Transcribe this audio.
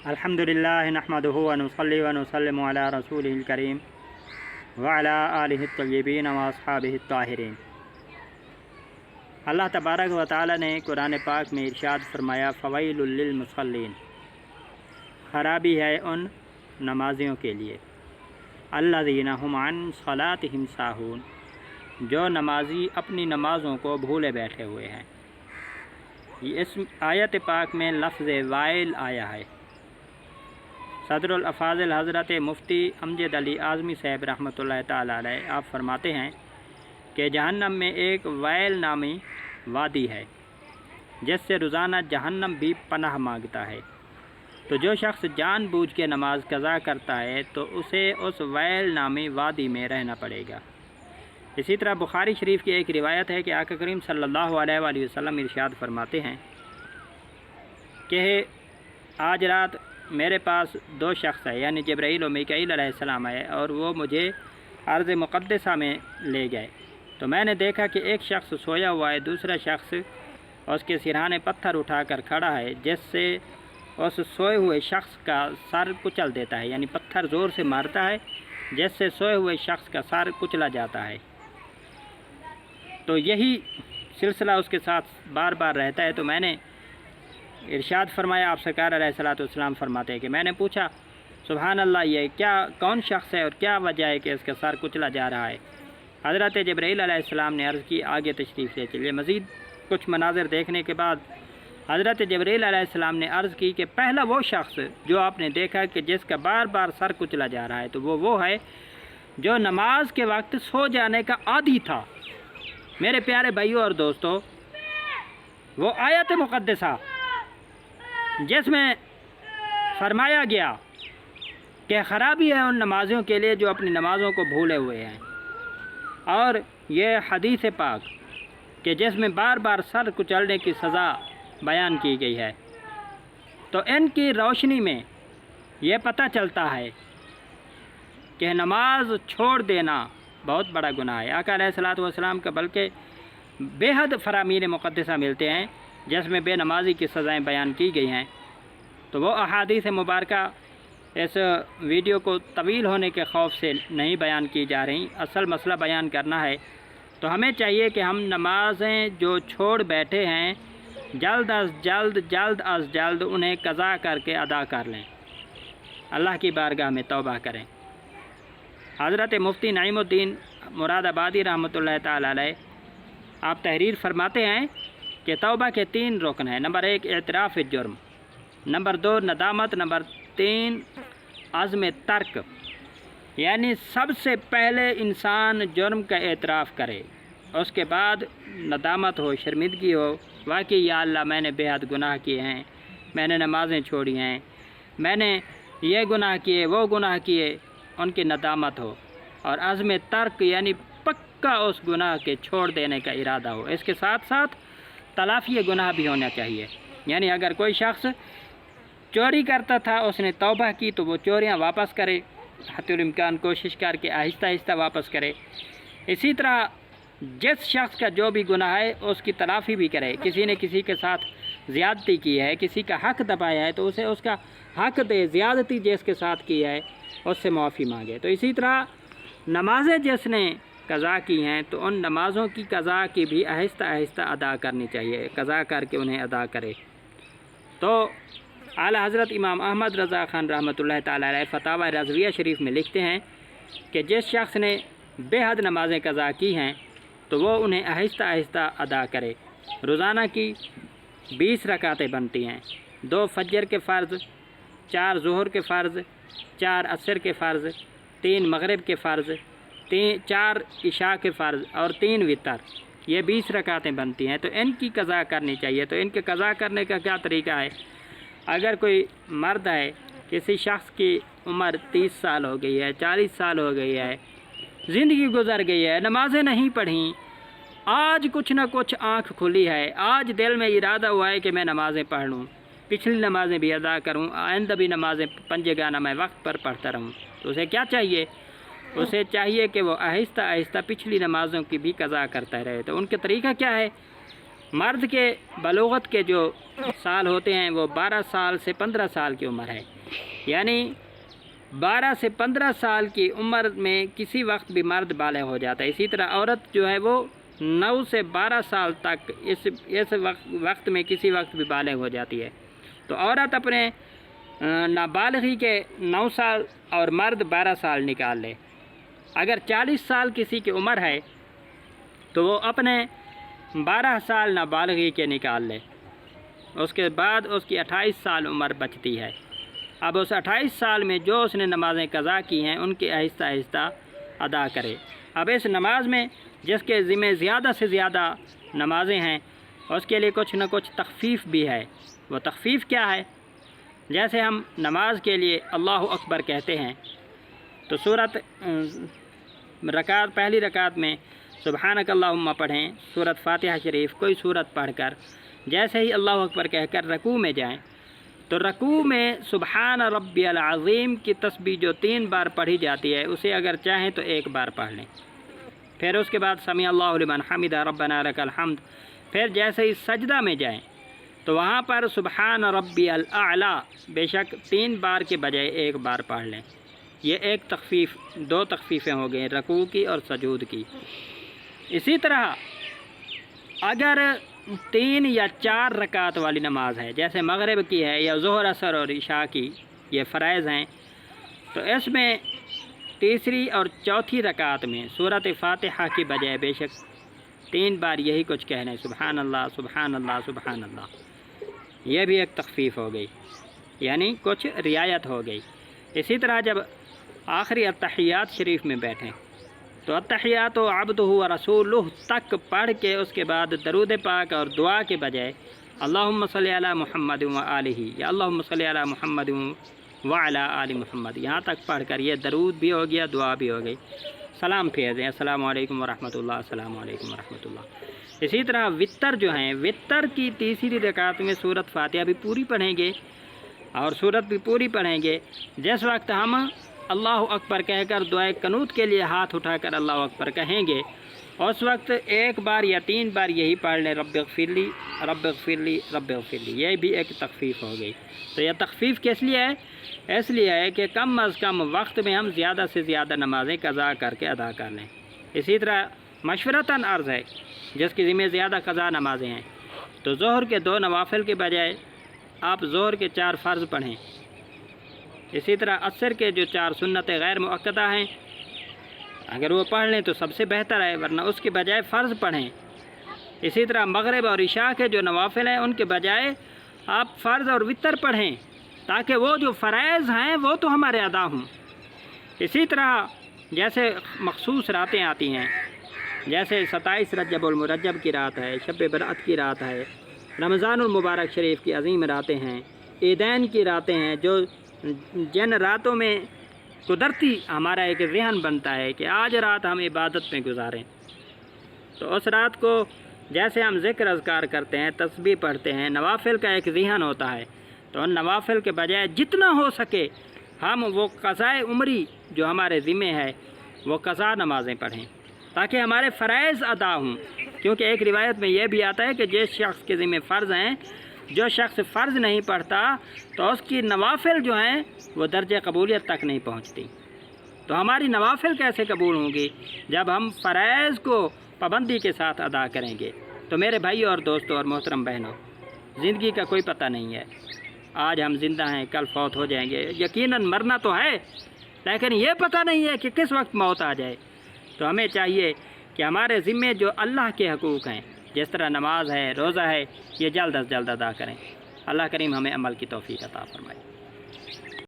अल्हम्दुलिल्लाह नहमदुहु व नुसल्ली व नुसल्लिमु अला रसूलिहिल करीम व अला आलिहि तय्यबीन व अस्हाबिहि ताहिरीन। अल्लाह तबारक व तआला ने कुरान पाक में इरशाद फरमाया, फ़वैलुल लिल मुसल्लीन, खराबी है उन नमाजियों के लिए, अल्लज़ीना हुम अन सलातिहिम साहून, जो नमाजी अपनी नमाज़ों को भूले बैठे हुए हैं। इस आयत पाक में लफ्ज़ वाइल आया है। सदरुल अफ़ाज़िल हज़रत मुफ्ती अमजद अली आज़मी साहब रहमतुल्लाह ताला अलैह आप फरमाते हैं कि जहन्नम में एक वाइल नामी वादी है जिससे रोज़ाना जहन्नम भी पनाह मांगता है। तो जो शख्स जानबूझ के नमाज कज़ा करता है तो उसे उस वाइल नामी वादी में रहना पड़ेगा। इसी तरह बुखारी शरीफ की एक रिवायत है कि आका करीम सल्लल्लाहु अलैहि वसल्लम इरशाद फरमाते हैं कि आज रात मेरे पास दो शख्स है, यानी जिब्राईल और मीकाईल अलैहिस्सलाम आए और वो मुझे अर्ज़ मुक़द्दसा में ले गए। तो मैंने देखा कि एक शख्स सोया हुआ है, दूसरा शख्स उसके सिरहाने पत्थर उठाकर खड़ा है जिससे उस सोए हुए शख्स का सर कुचल देता है, यानी पत्थर ज़ोर से मारता है जिससे सोए हुए शख्स का सर कुचला जाता है। तो यही सिलसिला उसके साथ बार बार रहता है। तो मैंने इरशाद फरमाया, आप सरकार अलैहिस्सलातु वस्सलाम फरमाते हैं कि मैंने पूछा, सुभान अल्लाह, ये क्या कौन शख्स है और क्या वजह है कि इसका सर कुचला जा रहा है। हज़रत जिब्राईल अलैहिस्सलाम ने अर्ज़ की, आगे तशरीफ़ ले चलिए। मज़ीद कुछ मनाज़िर देखने के बाद हज़रत जिब्राईल अलैहिस्सलाम ने अर्ज़ की कि पहला वो शख्स जो आपने देखा कि जिसका बार बार सर कुचला जा रहा है, तो वो है जो नमाज के वक्त सो जाने का आदी था। मेरे प्यारे भाइयों और दोस्तों, वो आयत मुक़द्दसा जिसमें फरमाया गया कि ख़राबी है उन नमाज़ियों के लिए जो अपनी नमाज़ों को भूले हुए हैं, और ये हदीस पाक कि जिसमें बार बार सर कुचलने की सज़ा बयान की गई है, तो इनकी रोशनी में ये पता चलता है कि नमाज छोड़ देना बहुत बड़ा गुनाह है। आका अलैहिस्सलातु वस्सलाम का बल्कि बेहद फरामीन मुक़द्दसा मिलते हैं जिसमें बेनमाजी की सज़ाएँ बयान की गई हैं। तो वो अहादीस मुबारका इस वीडियो को तवील होने के खौफ से नहीं बयान की जा रही, असल मसला बयान करना है। तो हमें चाहिए कि हम नमाज़ें जो छोड़ बैठे हैं जल्द अज जल्द उन्हें कज़ा करके अदा कर लें, अल्लाह की बारगाह में तौबा करें। हज़रत मुफ्ती नईमुद्दीन मुरादाबादी रहमतुल्लाह ताला अलैह आप तहरीर फरमाते हैं कि तौबा के 3 रुकन हैं। नंबर 1 इतराफ़ जुर्म, नंबर 2 नदामत, नंबर 3 अज़्म तर्क, यानी सबसे पहले इंसान जुर्म का एतराफ़ करे, उसके बाद नदामत हो, शर्मिंदगी हो, वाकई या अल्लाह मैंने बेहद गुनाह किए हैं, मैंने नमाज़ें छोड़ी हैं, मैंने ये गुनाह किए वो गुनाह किए, उनकी नदामत हो, और अज़्म तर्क यानी पक्का उस गुनाह के छोड़ देने का इरादा हो। इसके साथ साथ तलाफ़ी गुनाह भी होना चाहिए, यानी अगर कोई शख्स चोरी करता था, उसने तौबा की, तो वो चोरियां वापस करे, हत्तुल इम्कान कोशिश करके आहिस्ता आहिस्ता वापस करे। इसी तरह जिस शख्स का जो भी गुनाह है उसकी तलाफ़ी भी करे। किसी ने किसी के साथ ज़्यादती की है, किसी का हक़ दबाया है, तो उसे उसका हक़ दे। ज़्यादती जिसके साथ की है उससे माफ़ी मांगे। तो इसी तरह नमाज़ें जिसने कज़ा की हैं तो उन नमाज़ों की कज़ा की भी आहिस्ता आहिस्ता अदा करनी चाहिए, कज़ा करके उन्हें अदा करे। तो आला हज़रत इमाम अहमद रज़ा ख़ान रहमतुल्लाह ताला अलैह फ़तावा रज़विया शरीफ में लिखते हैं कि जिस शख्स ने बेहद नमाज़ें कज़ा की हैं तो वो उन्हें आहिस्ता आहिस्ता अदा करे। रोज़ाना की 20 रकातें बनती हैं, 2 फजर के फ़र्ज़, 4 ज़ोहर के फ़र्ज़, 4 असर के फ़र्ज़, 3 मगरिब के फ़र्ज़, 4 इशा के फ़र्ज़ और 3 वितर, ये 20 रकातें बनती हैं। तो इनकी कज़ा करनी चाहिए। तो इनके कज़ा करने का क्या तरीका है? अगर कोई मर्द है, किसी शख्स की उम्र 30 साल हो गई है, 40 साल हो गई है, ज़िंदगी गुज़र गई है, नमाज़ें नहीं पढ़ी, आज कुछ न कुछ आँख खुली है, आज दिल में इरादा हुआ है कि मैं नमाज़ें पढ़ लूँ, पिछली नमाज़ें भी अदा करूँ, आइंदा भी नमाज़ें पंजेगाना मैं वक्त पर पढ़ता रहूँ, तो उसे क्या चाहिए? उसे चाहिए कि वो आहिस्ता आहिस्ता पिछली नमाज़ों की भी कज़ा करता रहे। तो उनका तरीका क्या है? मर्द के बलोगत के जो साल होते हैं वो 12 साल से 15 साल की उम्र है, یعنی 12 سے 15 سال کی عمر میں کسی وقت بھی مرد بالغ ہو جاتا ہے، اسی طرح عورت جو ہے وہ 9 سے 12 سال تک اس وقت میں کسی وقت بھی بالغ ہو جاتی ہے۔ تو عورت اپنے نابالغی کے 9 سال اور مرد 12 سال نکال لے۔ اگر 40 سال کسی کی عمر ہے تو وہ اپنے 12 سال نابالغی کے نکال لے، اس کے بعد اس کی 28 سال عمر بچتی ہے۔ اب اس 28 سال میں جو اس نے نمازیں قضا کی ہیں ان کی آہستہ آہستہ ادا کرے۔ اب اس نماز میں جس کے ذمہ زیادہ سے زیادہ نمازیں ہیں اس کے لیے کچھ نہ کچھ تخفیف بھی ہے۔ وہ تخفیف کیا ہے؟ جیسے ہم نماز کے لیے اللہ اکبر کہتے ہیں تو پہلی رکعت میں سبحانک اللہم پڑھیں، سورت فاتحہ شریف کوئی سورت پڑھ کر جیسے ہی اللہ اکبر کہہ کر رکوع میں جائیں تو رکوع میں سبحان ربی العظیم کی تسبیح جو 3 بار پڑھی جاتی ہے اسے اگر چاہیں تو 1 بار پڑھ لیں۔ پھر اس کے بعد سمیع اللہ لمن حمدہ ربنا لک الحمد۔ پھر جیسے ہی سجدہ میں جائیں تو وہاں پر سبحان ربی الاعلی بے شک 3 بار کے بجائے 1 بار پڑھ لیں۔ یہ ایک تخفیف، 2 تخفیفیں ہو گئیں، رکوع کی اور سجود کی۔ اسی طرح اگر 3 یا 4 رکعت والی نماز ہے جیسے مغرب کی ہے یا ظہر عصر اور عشاء کی، یہ فرائض ہیں، تو اس میں تیسری اور چوتھی رکعت میں سورت فاتحہ کی بجائے بے شک 3 بار یہی کچھ کہنا ہے، سبحان اللہ سبحان اللہ سبحان اللہ۔ یہ بھی ایک تخفیف ہو گئی، یعنی کچھ رعایت ہو گئی۔ اسی طرح جب آخری التحیات شریف میں بیٹھیں تو التحیات و عبدہ و رسولہ تک پڑھ کے اس کے بعد درود پاک اور دعا کے بجائے اللہم صلی علی محمد و آلہ یا اللہم صلی علی محمد و علی آل محمد یہاں تک پڑھ کر یہ درود بھی ہو گیا، دعا بھی ہو گئی، سلام پھیر دیں، السلام علیکم ورحمۃ اللہ، السلام علیکم ورحمۃ اللہ۔ اسی طرح وتر جو ہیں، وتر کی تیسری رکعت میں سورت فاتحہ بھی پوری پڑھیں گے اور سورت بھی پوری پڑھیں گے۔ جس وقت ہم اللہ اکبر کہہ کر دعائے قنوت کے لیے ہاتھ اٹھا کر اللہ اکبر کہیں گے اس وقت 1 بار یا 3 بار یہی پڑھ لیں رب اغفر لی رب اغفر لی رب اغفر لی۔ یہ بھی ایک تخفیف ہو گئی۔ تو یہ تخفیف کس لیے ہے؟ اس لیے ہے کہ کم از کم وقت میں ہم زیادہ سے زیادہ نمازیں قضا کر کے ادا کر لیں۔ اسی طرح مشورتاً عرض ہے جس کی ذمہ زیادہ قضا نمازیں ہیں تو ظہر کے 2 نوافل کے بجائے آپ ظہر کے 4 فرض پڑھیں۔ اسی طرح عصر کے جو 4 سنتیں غیر مؤکدہ ہیں اگر وہ پڑھ لیں تو سب سے بہتر ہے، ورنہ اس کے بجائے فرض پڑھیں۔ اسی طرح مغرب اور عشاء کے جو نوافل ہیں ان کے بجائے آپ فرض اور وتر پڑھیں تاکہ وہ جو فرائض ہیں وہ تو ہمارے ادا ہوں۔ اسی طرح جیسے مخصوص راتیں آتی ہیں جیسے 27 رجب المرجب کی رات ہے، شب برأت کی رات ہے، رمضان المبارک شریف کی عظیم راتیں ہیں، عیدین کی راتیں ہیں، جن راتوں میں قدرتی ہمارا ایک ذہن بنتا ہے کہ آج رات ہم عبادت میں گزاریں، تو اس رات کو جیسے ہم ذکر اذکار کرتے ہیں، تسبیح پڑھتے ہیں، نوافل کا ایک ذہن ہوتا ہے، تو ان نوافل کے بجائے جتنا ہو سکے ہم وہ قضائے عمری جو ہمارے ذمہ ہے وہ قضا نمازیں پڑھیں تاکہ ہمارے فرائض ادا ہوں۔ کیونکہ ایک روایت میں یہ بھی آتا ہے کہ جس شخص کے ذمہ فرض ہیں، جو شخص فرض نہیں پڑھتا تو اس کی نوافل جو ہیں وہ درجہ قبولیت تک نہیں پہنچتی۔ تو ہماری نوافل کیسے قبول ہوں گی؟ جب ہم فرائض کو پابندی کے ساتھ ادا کریں گے۔ تو میرے بھائیوں اور دوستوں اور محترم بہنوں، زندگی کا کوئی پتہ نہیں ہے، آج ہم زندہ ہیں کل فوت ہو جائیں گے، یقیناً مرنا تو ہے لیکن یہ پتہ نہیں ہے کہ کس وقت موت آ جائے۔ تو ہمیں چاہیے کہ ہمارے ذمے جو اللہ کے حقوق ہیں جس طرح نماز ہے، روزہ ہے، یہ جلد از جلد ادا کریں۔ اللہ کریم ہمیں عمل کی توفیق عطا فرمائے۔